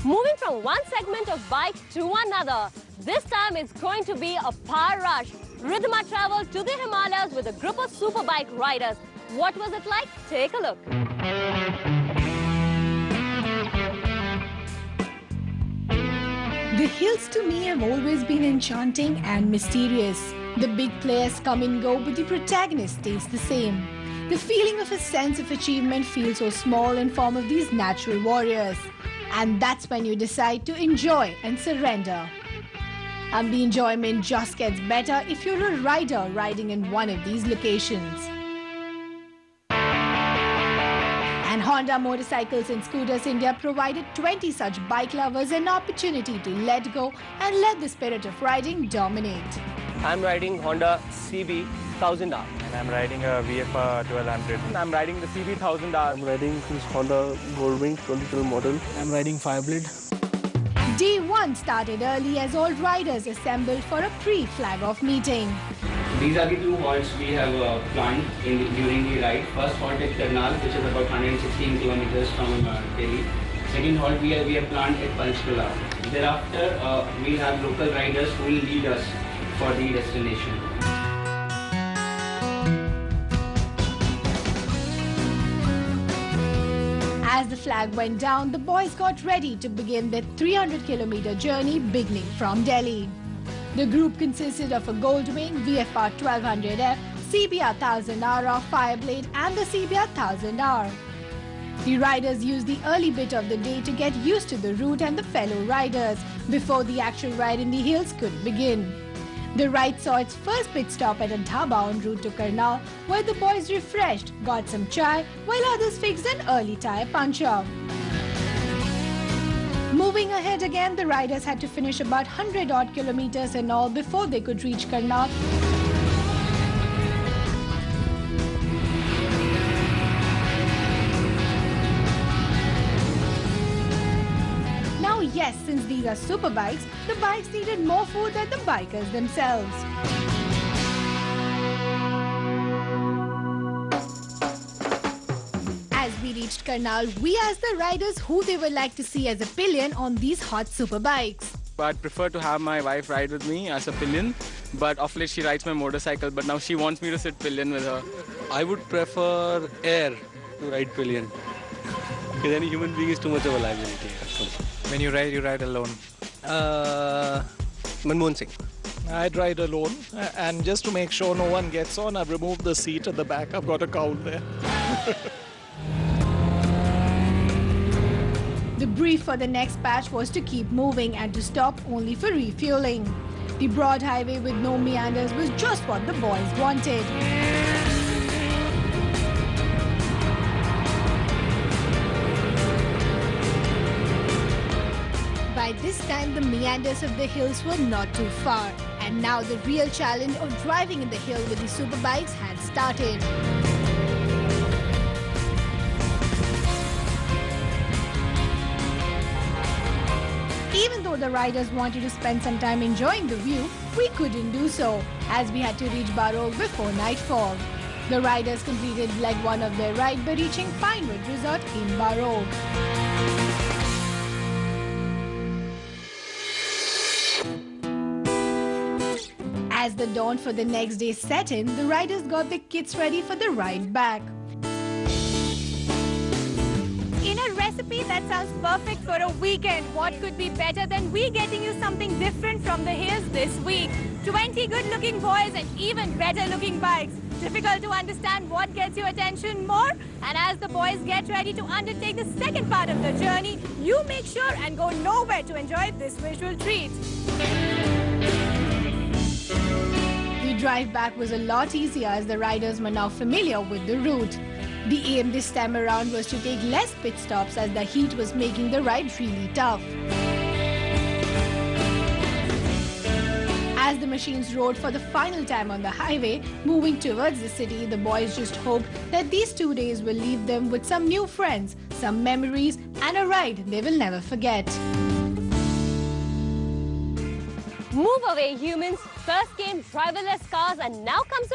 Moving from one segment of bike to another, this time it's going to be a power rush. Ridhima traveled to the Himalayas with a group of superbike riders. What was it like? Take a look. The hills to me have always been enchanting and mysterious. The big players come and go, but the protagonist stays the same. The feeling of a sense of achievement feels so small in form of these natural warriors. And that's when you decide to enjoy and surrender. And the enjoyment just gets better if you're a rider riding in one of these locations. And Honda Motorcycles and Scooters India provided 20 such bike lovers an opportunity to let go and let the spirit of riding dominate. I'm riding Honda CB 1000R. And I'm riding a VFR 1200. I'm riding the CB 1000R. I'm riding this Honda Goldwing 2012 model. I'm riding Fireblade. Day 1 started early as all riders assembled for a pre-flag-off meeting. These are the two halts we have planned during the ride. First halt at Karnal, which is about 116 kilometers from Delhi. Second halt we have planned at Panchkula. Thereafter, we'll have local riders who will lead us for the destination. As the flag went down, the boys got ready to begin their 300-kilometer journey beginning from Delhi. The group consisted of a Goldwing, VFR 1200F, CBR 1000R, Fireblade and the CBR 1000R. The riders used the early bit of the day to get used to the route and the fellow riders before the actual ride in the hills could begin. The ride saw its first pit stop at a dhaba en route to Karnal, where the boys refreshed, got some chai, while others fixed an early tire puncture. Moving ahead again, the riders had to finish about 100-odd kilometers in all before they could reach Karnal. Now yes, since these are super bikes, the bikes needed more food than the bikers themselves. As we reached Karnal, we asked the riders who they would like to see as a pillion on these hot super bikes. I'd prefer to have my wife ride with me as a pillion, but of late she rides my motorcycle, but now she wants me to sit pillion with her. I would prefer air to ride pillion. Because any human being is too much of a liability. When you ride alone. Manmohan Singh. I'd ride alone, and just to make sure no one gets on, I've removed the seat at the back. I've got a cowl there. The brief for the next batch was to keep moving and to stop only for refueling. The broad highway with no meanders was just what the boys wanted. By this time, the meanders of the hills were not too far, and now the real challenge of driving in the hill with the superbikes had started. Even though the riders wanted to spend some time enjoying the view, we couldn't do so, as we had to reach Barog before nightfall. The riders completed leg 1 of their ride by reaching Pinewood Resort in Barog. As the dawn for the next day set in, the riders got their kits ready for the ride back. In a recipe that sounds perfect for a weekend, what could be better than we getting you something different from the hills this week? 20 good-looking boys and even better-looking bikes. Difficult to understand what gets your attention more? And as the boys get ready to undertake the second part of the journey, you make sure and go nowhere to enjoy this visual treat. The drive back was a lot easier as the riders were now familiar with the route. The aim this time around was to take less pit stops as the heat was making the ride really tough. As the machines rode for the final time on the highway, moving towards the city, the boys just hoped that these 2 days will leave them with some new friends, some memories, and a ride they will never forget. Move away, humans. First came driverless cars and now comes